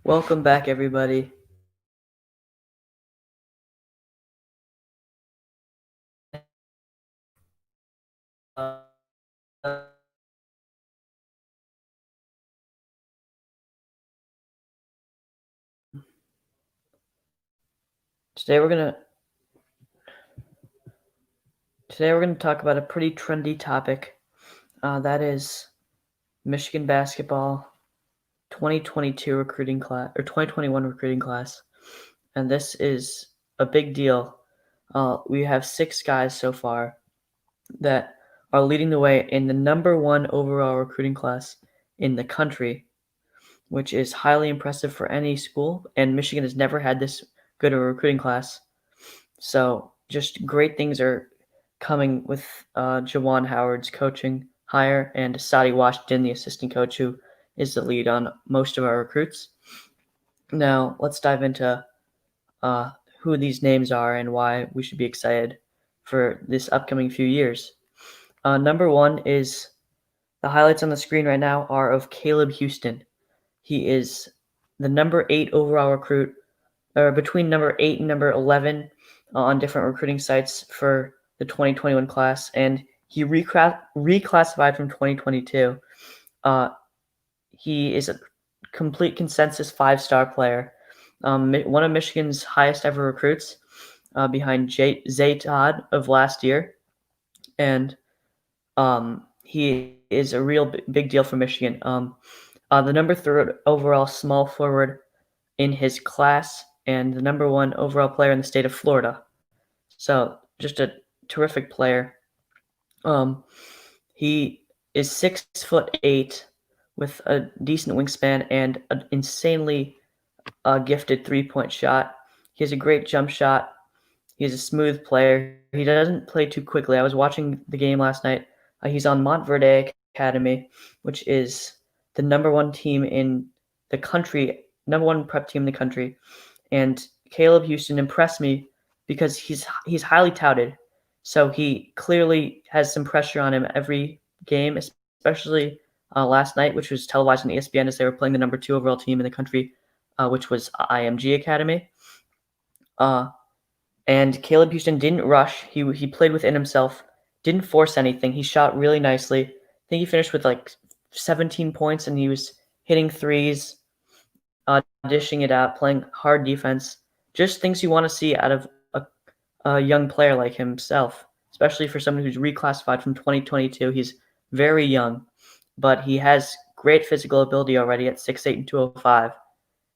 Welcome back, everybody. Uh, today we're gonna today we're gonna talk about a pretty trendy topic. That is Michigan basketball 2022 recruiting class or 2021 recruiting class, and this is a big deal. We have 6 guys so far that are leading the way in the number one overall recruiting class in the country, which is highly impressive for any school. And Michigan has never had this good of a recruiting class. So just great things are coming with Jawan Howard's coaching hire and Sadi Washington, the assistant coach, who is the lead on most of our recruits. Now let's dive into uh, who these names are and why we should be excited for this upcoming few years. Number one is the highlights on the screen right now are of Caleb Houston. He is the number 8 overall recruit, or between number 8 and number 11 on different recruiting sites for the 2021 class, and he reclassified from 2022. He is a complete consensus 5-star player, one of Michigan's highest ever recruits, behind Zay Todd of last year, and he is a real big deal for Michigan. The number 3 overall small forward in his class and the number 1 overall player in the state of Florida. So just a terrific player. He is 6'8" with a decent wingspan and an insanely gifted 3-point shot. He has a great jump shot. He's a smooth player. He doesn't play too quickly. I was watching the game last night. He's on Montverde Academy, which is the number 1 team in the country, number 1 prep team in the country. And Caleb Houston impressed me because he's highly touted. So he clearly has some pressure on him every game, especially last night, which was televised on ESPN as they were playing the number 2 overall team in the country, which was IMG Academy. And Caleb Houston didn't rush. He played within himself, didn't force anything. He shot really nicely. I think he finished with like 17 points, and he was hitting threes, dishing it out, playing hard defense. Just things you want to see out of a young player like himself, especially for someone who's reclassified from 2022. He's very young, but he has great physical ability already at 6'8" and 205.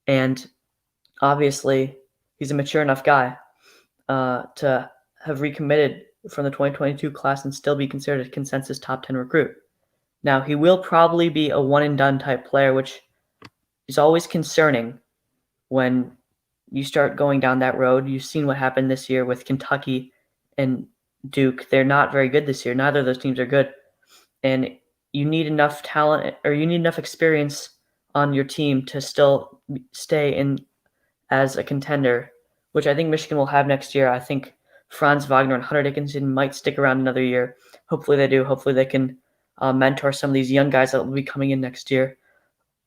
And obviously, he's a mature enough guy to have recommitted from the 2022 class and still be considered a consensus top 10 recruit. Now, he will probably be a one-and-done type player, which is always concerning when you start going down that road. You've seen what happened this year with Kentucky and Duke. They're not very good this year. Neither of those teams are good. And you need enough talent or you need enough experience on your team to still stay in as a contender, which I think Michigan will have next year. I think Franz Wagner and Hunter Dickinson might stick around another year. Hopefully they do. Hopefully they can mentor some of these young guys that will be coming in next year.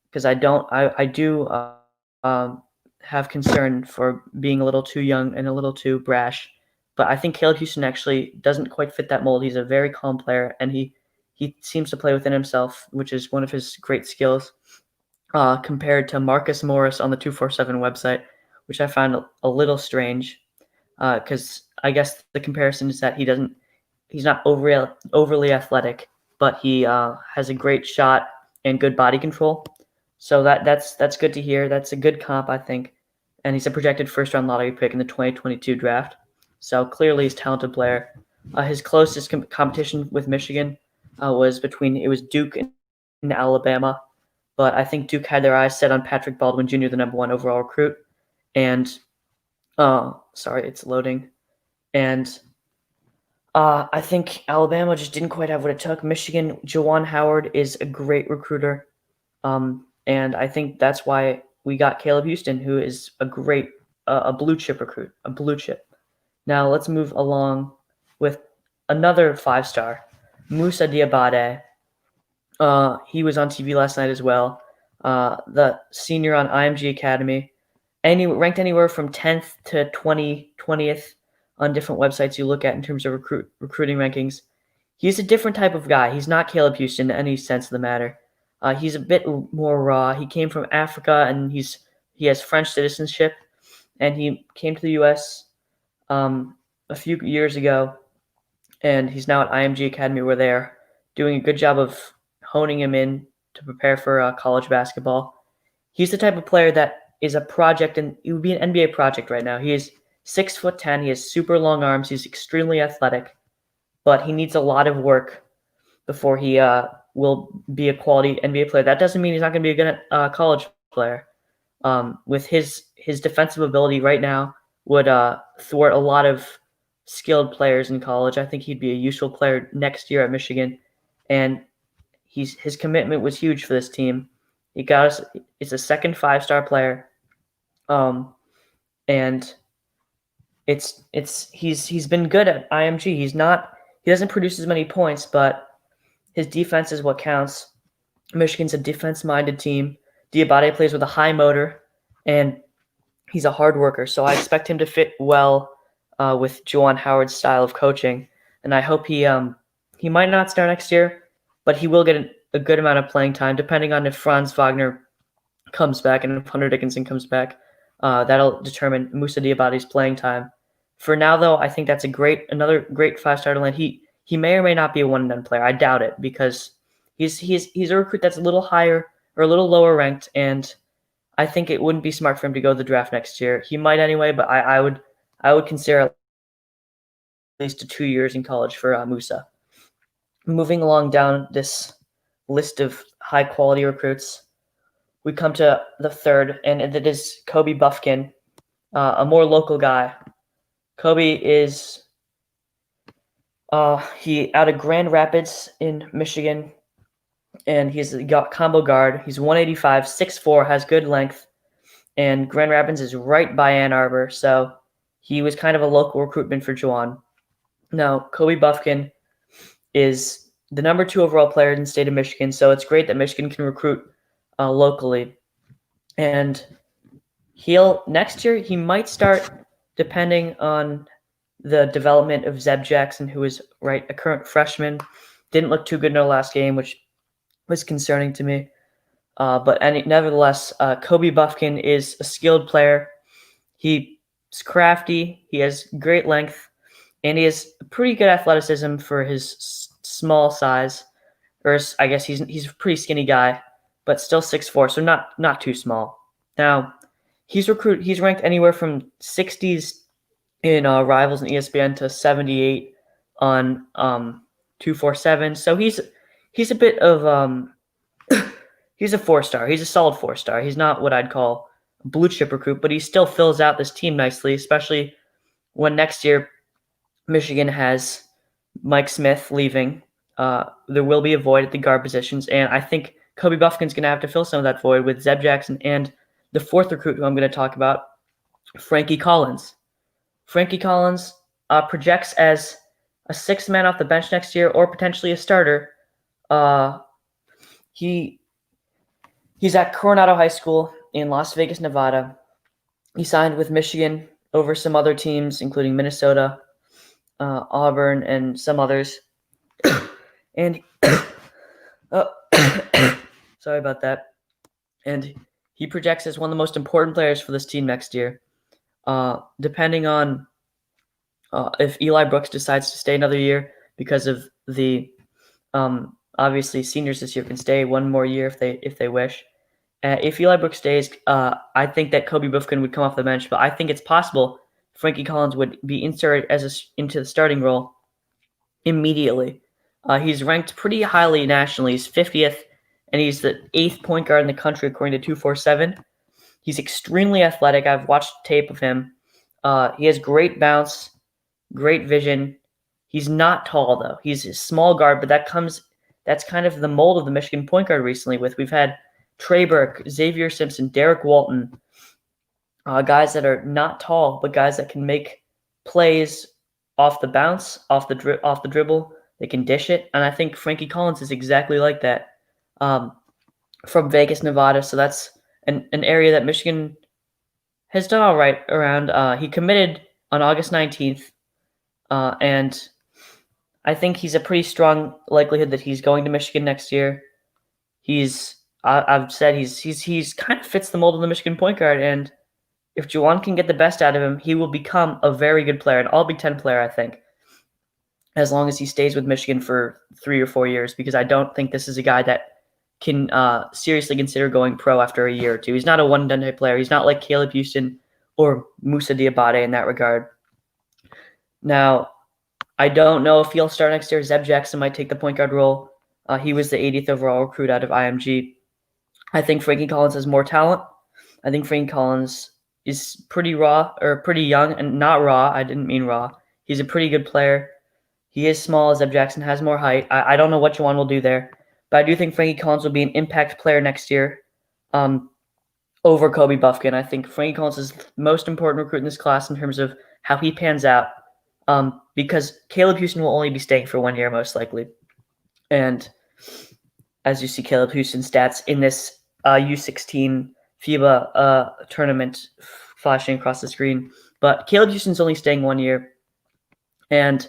Because I do have concern for being a little too young and a little too brash. But I think Caleb Houston actually doesn't quite fit that mold. He's a very calm player, and he seems to play within himself, which is one of his great skills, compared to Marcus Morris on the 247 website, which I found a little strange, because I guess the comparison is that he's not overly athletic, but he has a great shot and good body control. So that's good to hear. That's a good comp, I think. And he's a projected first-round lottery pick in the 2022 draft. So clearly he's a talented player. His closest competition with Michigan was Duke and Alabama. But I think Duke had their eyes set on Patrick Baldwin Jr., the number 1 overall recruit. And sorry, it's loading. And I think Alabama just didn't quite have what it took. Michigan, Jawan Howard is a great recruiter. And I think that's why we got Caleb Houston, who is a great, a blue chip recruit, a blue chip. Now let's move along with another 5-star, Musa Diabate. He was on TV last night as well. the senior on IMG Academy. Ranked anywhere from 10th to 20th on different websites you look at in terms of recruiting rankings. He's a different type of guy. He's not Caleb Houston in any sense of the matter. He's a bit more raw. He came from Africa, and he has French citizenship, and he came to the U.S. A few years ago, and he's now at IMG Academy, where they're doing a good job of honing him in to prepare for college basketball. He's the type of player that is a project, and he would be an NBA project right now. He is 6'10". He has super long arms. He's extremely athletic, but he needs a lot of work before he will be a quality NBA player. That doesn't mean he's not going to be a good college player. With his defensive ability right now would thwart a lot of skilled players in college. I think he'd be a useful player next year at Michigan, and his commitment was huge for this team. He got us. It's a second 5-star player, and he's been good at IMG. He doesn't produce as many points, but his defense is what counts. Michigan's a defense-minded team. Diabate plays with a high motor, and he's a hard worker. So I expect him to fit well with Juwan Howard's style of coaching, and I hope he might not start next year, but he will get a good amount of playing time, depending on if Franz Wagner comes back and if Hunter Dickinson comes back. That'll determine Moussa Diabate's playing time. For now, though, I think that's another great 5-star to land. He may or may not be a one-and-done player. I doubt it, because he's a recruit that's a little higher or a little lower ranked, and I think it wouldn't be smart for him to go to the draft next year. He might anyway, but I would consider at least 2 years in college for Moussa. Moving along down this list of high-quality recruits, we come to the third, and that is Kobe Buffkin, a more local guy. Kobe is he out of Grand Rapids in Michigan, and he's got combo guard. He's 185, 6'4", has good length, and Grand Rapids is right by Ann Arbor, so he was kind of a local recruitment for Juwan. Now, Kobe Buffkin is the number 2 overall player in the state of Michigan, so it's great that Michigan can recruit locally. And next year he might start, depending on the development of Zeb Jackson, who is a current freshman. Didn't look too good in our last game, which was concerning to me. But nevertheless, Kobe Buffkin is a skilled player. He's crafty. He has great length, and he has pretty good athleticism for his small size. Or I guess he's a pretty skinny guy, but still 6'4", so not too small. Now, he's ranked anywhere from 60s in Rivals and ESPN to 78 on 247. So he's a bit of he's a 4-star. He's a solid 4-star. He's not what I'd call a blue chip recruit, but he still fills out this team nicely, especially when next year Michigan has Mike Smith leaving. There will be a void at the guard positions, and I think Kobe Buffkin's going to have to fill some of that void with Zeb Jackson and the 4th recruit who I'm going to talk about, Frankie Collins. Frankie Collins projects as a 6th man off the bench next year, or potentially a starter. He's at Coronado High School in Las Vegas, Nevada. He signed with Michigan over some other teams, including Minnesota, Auburn, and some others. And sorry about that. And he projects as one of the most important players for this team next year. Depending on if Eli Brooks decides to stay another year, because of the obviously seniors this year can stay one more year if they wish. If Eli Brooks stays, I think that Kobe Buffkin would come off the bench, but I think it's possible Frankie Collins would be inserted into the starting role immediately. He's ranked pretty highly nationally. He's 50th, and he's the 8th point guard in the country according to 247. He's extremely athletic. I've watched tape of him. He has great bounce, great vision. He's not tall, though. He's a small guard, but that's kind of the mold of the Michigan point guard recently. We've had Trey Burke, Xavier Simpson, Derek Walton, guys that are not tall, but guys that can make plays off the bounce, off the dribble. They can dish it, and I think Frankie Collins is exactly like that. from Vegas, Nevada. So that's an area that Michigan has done all right around. He committed on August 19th, and I think he's a pretty strong likelihood that he's going to Michigan next year. I've said he's kind of fits the mold of the Michigan point guard, and if Juwan can get the best out of him, he will become a very good player, an All Big Ten player, I think, as long as he stays with Michigan for 3 or 4 years, because I don't think this is a guy that can seriously consider going pro after a year or two. He's not a one-and-done type player. He's not like Caleb Houston or Moussa Diabate in that regard. Now, I don't know if he'll start next year. Zeb Jackson might take the point guard role. He was the 80th overall recruit out of IMG. I think Frankie Collins has more talent. I think Frankie Collins is pretty raw, or pretty young, and not raw. I didn't mean raw. He's a pretty good player. He is small. Zeb Jackson has more height. I don't know what Juwan will do there, but I do think Frankie Collins will be an impact player next year over Kobe Buffkin. I think Frankie Collins is the most important recruit in this class in terms of how he pans out, because Caleb Houston will only be staying for 1 year most likely. And as you see Caleb Houston's stats in this U16 FIBA tournament flashing across the screen. But Caleb Houston's only staying 1 year. And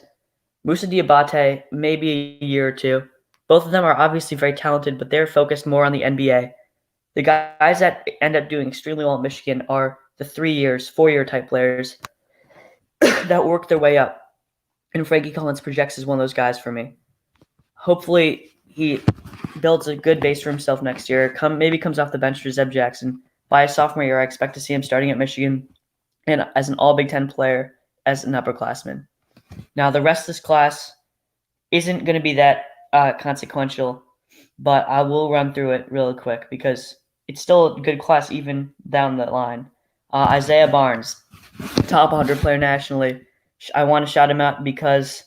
Moussa Diabate, maybe a year or two. Both of them are obviously very talented, but they're focused more on the NBA. The guys that end up doing extremely well at Michigan are the 3 years, 4-year type players that work their way up. And Frankie Collins projects as one of those guys for me. Hopefully, he builds a good base for himself next year. Maybe comes off the bench for Zeb Jackson. By his sophomore year, I expect to see him starting at Michigan and as an All Big Ten player as an upperclassman. Now, the rest of this class isn't going to be that consequential, but I will run through it really quick because it's still a good class even down the line. Isaiah Barnes, top 100 player nationally. I want to shout him out because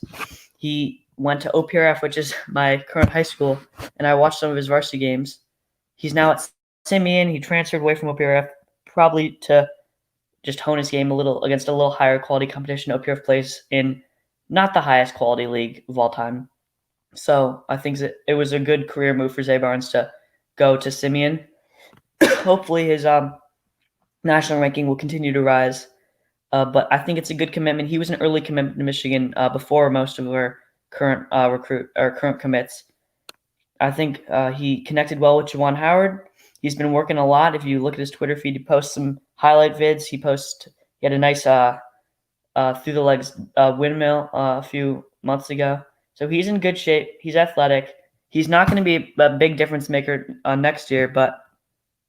he went to OPRF, which is my current high school, and I watched some of his varsity games. He's now at Simeon. He transferred away from OPRF probably to just hone his game a little against a little higher quality competition. OPRF plays in not the highest quality league of all time. So I think that it was a good career move for Zay Barnes to go to Simeon. Hopefully his national ranking will continue to rise. But I think it's a good commitment. He was an early commitment to Michigan before most of our current current commits. I think he connected well with Juwan Howard. He's been working a lot. If you look at his Twitter feed, he posts some highlight vids. He had a nice through the legs windmill a few months ago. So he's in good shape. He's athletic. He's not going to be a big difference maker next year, but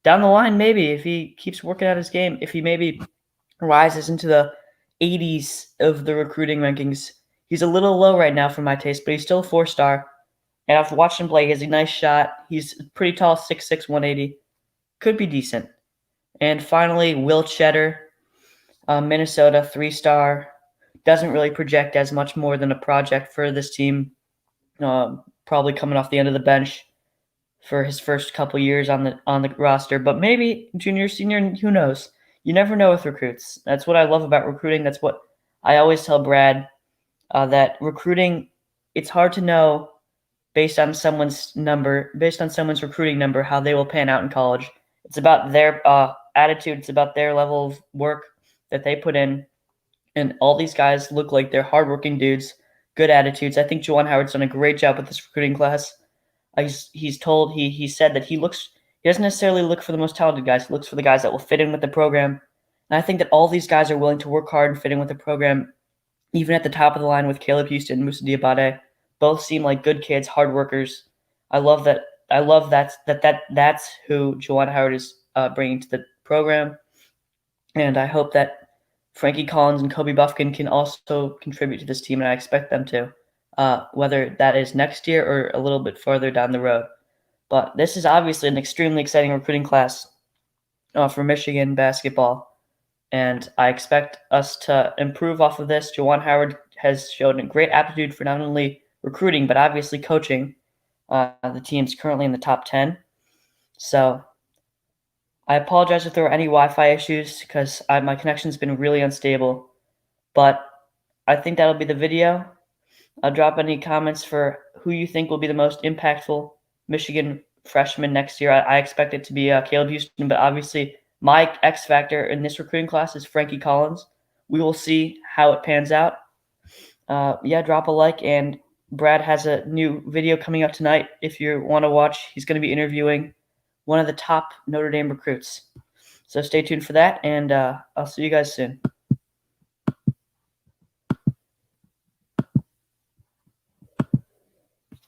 down the line, maybe if he keeps working out his game, if he maybe rises into the 80s of the recruiting rankings. He's a little low right now for my taste, but he's still a 4-star. And I've watched him play. He has a nice shot. He's pretty tall, 6'6", 180. Could be decent. And finally, Will Cheddar, Minnesota, 3-star. Doesn't really project as much more than a project for this team. Probably coming off the end of the bench for his first couple years on the roster. But maybe junior, senior, who knows? You never know with recruits. That's what I love about recruiting. That's what I always tell Brad, that recruiting, it's hard to know based on someone's recruiting number, how they will pan out in college. It's about their attitude. It's about their level of work that they put in. And all these guys look like they're hardworking dudes, good attitudes. I think Juwan Howard's done a great job with this recruiting class. He said that he doesn't necessarily look for the most talented guys. He looks for the guys that will fit in with the program. And I think that all these guys are willing to work hard and fit in with the program, even at the top of the line with Caleb Houston and Moussa Diabate. Both seem like good kids, hard workers. I love that. That's who Juwan Howard is bringing to the program. And I hope that Frankie Collins and Kobe Buffkin can also contribute to this team, and I expect them to, whether that is next year or a little bit further down the road. But this is obviously an extremely exciting recruiting class for Michigan basketball, and I expect us to improve off of this. Juwan Howard has shown a great aptitude for not only recruiting, but obviously coaching. The team's currently in the top 10. So I apologize if there were any Wi-Fi issues because my connection's been really unstable. But I think that'll be the video. I'll drop any comments for who you think will be the most impactful Michigan freshman next year. I expect it to be Caleb Houston, but obviously my X factor in this recruiting class is Frankie Collins. We will see how it pans out. Yeah, drop a like, and Brad has a new video coming out tonight. If you want to watch, he's going to be interviewing one of the top Notre Dame recruits. So stay tuned for that, and I'll see you guys soon.